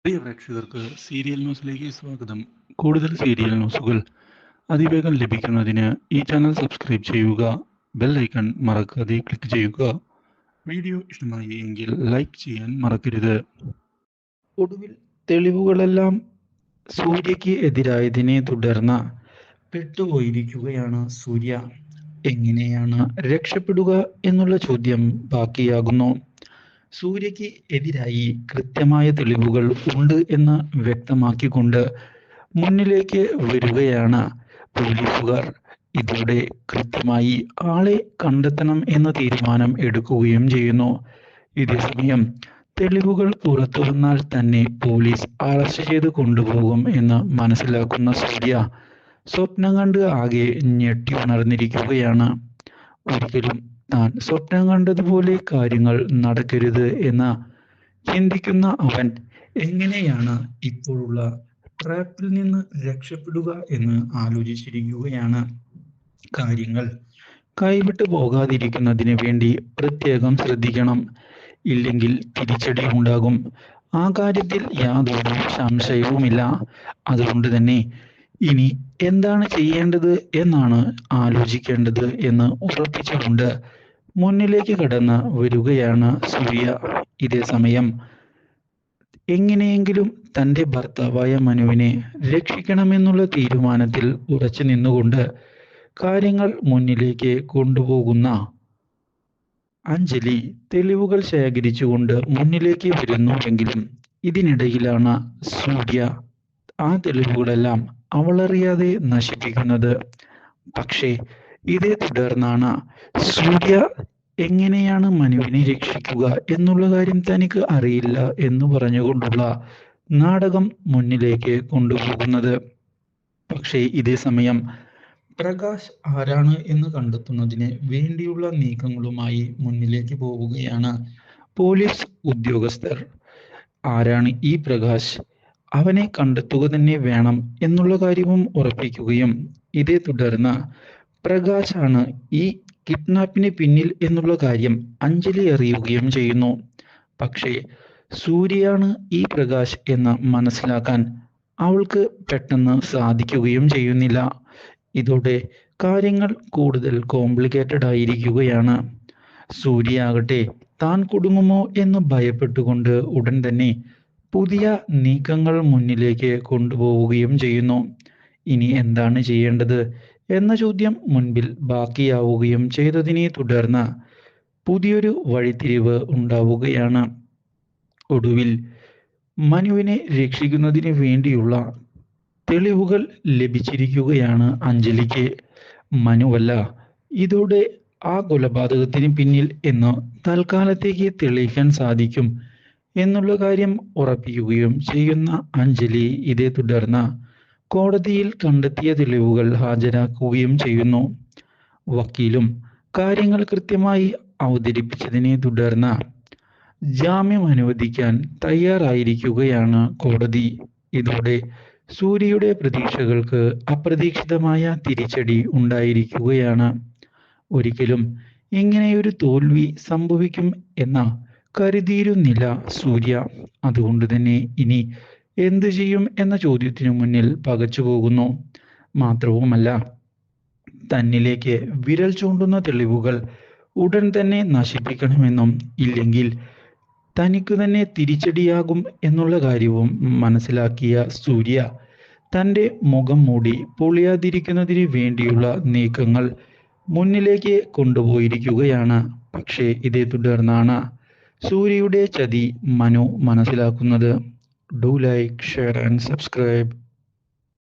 പ്രിയ പ്രേക്ഷകർക്ക് സീരിയൽ ന്യൂസിലേക്ക് സ്വാഗതം. കൂടുതൽ സീരിയൽ ന്യൂസുകൾ അതിവേഗം ലഭിക്കുന്നതിന് ഈ ചാനൽ സബ്സ്ക്രൈബ് ചെയ്യുക. ബെൽ ഐക്കൺ മറക്കാതെ ക്ലിക്ക് ചെയ്യുക. വീഡിയോ ഇഷ്ടമായി എങ്കിൽ ലൈക്ക് ചെയ്യാൻ മറക്കരുത്. ഒടുവിൽ തെളിവുകളെല്ലാം സൂര്യയ്ക്ക് എതിരായതിനെ തുടർന്ന് പെട്ടുപോയിരിക്കുകയാണ് സൂര്യ. എങ്ങനെയാണ് രക്ഷപ്പെടുക എന്നുള്ള ചോദ്യം ബാക്കിയാകുന്നു. സൂര്യയ്ക്ക് എതിരായി കൃത്യമായ തെളിവുകൾ ഉണ്ട് എന്ന് വ്യക്തമാക്കിക്കൊണ്ട് മുന്നിലേക്ക് വരികയാണ് പോലീസുകാർ. ഇതോടെ കൃത്യമായി ആളെ കണ്ടെത്തണം എന്ന തീരുമാനം എടുക്കുകയും ചെയ്യുന്നു. ഇതേസമയം തെളിവുകൾ പുറത്തു വന്നാൽ തന്നെ പോലീസ് അറസ്റ്റ് ചെയ്ത് കൊണ്ടുപോകും എന്ന് മനസ്സിലാക്കുന്ന സൂര്യ സ്വപ്നം കണ്ട് ആകെ ഞെട്ടി ഉണർന്നിരിക്കുകയാണ്. ഒരിക്കലും താൻ സ്വപ്നം കണ്ടതുപോലെ കാര്യങ്ങൾ നടക്കരുത് എന്ന് ചിന്തിക്കുന്ന അവൻ എങ്ങനെയാണ് ഇപ്പോഴുള്ള ട്രാപ്പിൽ നിന്ന് രക്ഷപ്പെടുക എന്ന് ആലോചിച്ചിരിക്കുകയാണ്. കാര്യങ്ങൾ കൈവിട്ടു പോകാതിരിക്കുന്നതിന് വേണ്ടി പ്രത്യേകം ശ്രദ്ധിക്കണം. ഇല്ലെങ്കിൽ തിരിച്ചടി ഉണ്ടാകും. ആ കാര്യത്തിൽ യാതൊരു സംശയവുമില്ല. അതുകൊണ്ട് തന്നെ ഇനി എന്താണ് ചെയ്യേണ്ടത് എന്നാണ് ആലോചിക്കേണ്ടത് എന്ന് ഉറപ്പിച്ചുകൊണ്ട് മുന്നിലേക്ക് കടന്ന് വരികയാണ് സൂര്യ. ഇതേ സമയം എങ്ങനെയെങ്കിലും തൻ്റെ ഭർത്താവായ മനുവിനെ രക്ഷിക്കണമെന്നുള്ള തീരുമാനത്തിൽ ഉറച്ചു നിന്നുകൊണ്ട് കാര്യങ്ങൾ മുന്നിലേക്ക് കൊണ്ടുപോകുന്ന അഞ്ജലി തെളിവുകൾ ശേഖരിച്ചുകൊണ്ട് മുന്നിലേക്ക് വരുന്നുവെങ്കിലും ഇതിനിടയിലാണ് സൂര്യ ആ തെളിവുകളെല്ലാം അവളറിയാതെ നശിപ്പിക്കുന്നത്. പക്ഷേ ഇതേ തുടർന്നാണ് സൂര്യ എങ്ങനെയാണ് മനുവിനെ രക്ഷിക്കുക എന്നുള്ള കാര്യം തനിക്ക് അറിയില്ല എന്ന് പറഞ്ഞുകൊണ്ടുള്ള നാടകം മുന്നിലേക്ക് കൊണ്ടുപോകുന്നത്. പക്ഷേ ഇതേ സമയം പ്രകാശ് ആരാണ് എന്ന് കണ്ടെത്തുന്നതിന് വേണ്ടിയുള്ള നീക്കങ്ങളുമായി മുന്നിലേക്ക് പോവുകയാണ് പോലീസ് ഉദ്യോഗസ്ഥർ. ആരാണ് ഈ പ്രകാശ്, അവനെ കണ്ടെത്തുക തന്നെ വേണം എന്നുള്ള കാര്യവും ഉറപ്പിക്കുകയും ഇതേ തുടർന്ന് പ്രകാശാണ് ഈ കിഡ്നാപ്പിന് പിന്നിൽ എന്നുള്ള കാര്യം അഞ്ജലി അറിയുകയും ചെയ്യുന്നു. പക്ഷേ സൂര്യയാണ് ഈ പ്രകാശ് എന്ന് മനസ്സിലാക്കാൻ അവൾക്ക് പെട്ടെന്ന് സാധിക്കുകയും ചെയ്യുന്നില്ല. ഇതോടെ കാര്യങ്ങൾ കൂടുതൽ കോംപ്ലിക്കേറ്റഡ് ആയിരിക്കുകയാണ്. സൂര്യ ആകട്ടെ താൻ കുടുങ്ങുമോ എന്ന് ഭയപ്പെട്ടുകൊണ്ട് ഉടൻ തന്നെ പുതിയ നീക്കങ്ങൾ മുന്നിലേക്ക് കൊണ്ടുപോവുകയും ചെയ്യുന്നു. ഇനി എന്താണ് ചെയ്യേണ്ടത് എന്ന ചോദ്യം മുൻപിൽ ബാക്കിയാവുകയും ചെയ്തതിനെ തുടർന്ന് പുതിയൊരു വഴിത്തിരിവ് ഉണ്ടാവുകയാണ്. ഒടുവിൽ മനുവിനെ രക്ഷിക്കുന്നതിന് വേണ്ടിയുള്ള തെളിവുകൾ ലഭിച്ചിരിക്കുകയാണ് അഞ്ജലിക്ക്. മനുവല്ല ഇതോടെ ആ കൊലപാതകത്തിന് പിന്നിൽ എന്ന് തൽക്കാലത്തേക്ക് തെളിയിക്കാൻ സാധിക്കും എന്നുള്ള കാര്യം ഉറപ്പിക്കുകയും ചെയ്യുന്ന അഞ്ജലി ഇതേ തുടർന്ന് കോടതിയിൽ കണ്ടെത്തിയ തെളിവുകൾ ഹാജരാക്കുകയും ചെയ്യുന്നു. വക്കീലും കാര്യങ്ങൾ കൃത്യമായി അവതരിപ്പിച്ചതിനെ തുടർന്ന് ജാമ്യം അനുവദിക്കാൻ തയ്യാറായിരിക്കുകയാണ് കോടതി. ഇതോടെ സൂര്യയുടെ പ്രതീക്ഷകൾക്ക് അപ്രതീക്ഷിതമായ തിരിച്ചടി ഉണ്ടായിരിക്കുകയാണ്. ഒരിക്കലും ഇങ്ങനെയൊരു തോൽവി സംഭവിക്കും എന്ന കരുതിയിരുന്നില്ല സൂര്യ. അതുകൊണ്ട് തന്നെ ഇനി എന്തു ചെയ്യും എന്ന ചോദ്യത്തിനു മുന്നിൽ പകച്ചു പോകുന്നു. മാത്രവുമല്ല തന്നിലേക്ക് വിരൽ ചൂണ്ടുന്ന തെളിവുകൾ ഉടൻ തന്നെ നശിപ്പിക്കണമെന്നും ഇല്ലെങ്കിൽ തനിക്ക് തന്നെ തിരിച്ചടിയാകും എന്നുള്ള കാര്യവും മനസ്സിലാക്കിയ സൂര്യ തൻ്റെ മുഖം മൂടി പൊളിയാതിരിക്കുന്നതിന് വേണ്ടിയുള്ള നീക്കങ്ങൾ മുന്നിലേക്ക് കൊണ്ടുപോയിരിക്കുകയാണ്. പക്ഷേ ഇതേ തുടർന്നാണ് സൂര്യയുടെ ചതി മനു മനസ്സിലാക്കുന്നത്. Do like, share and subscribe.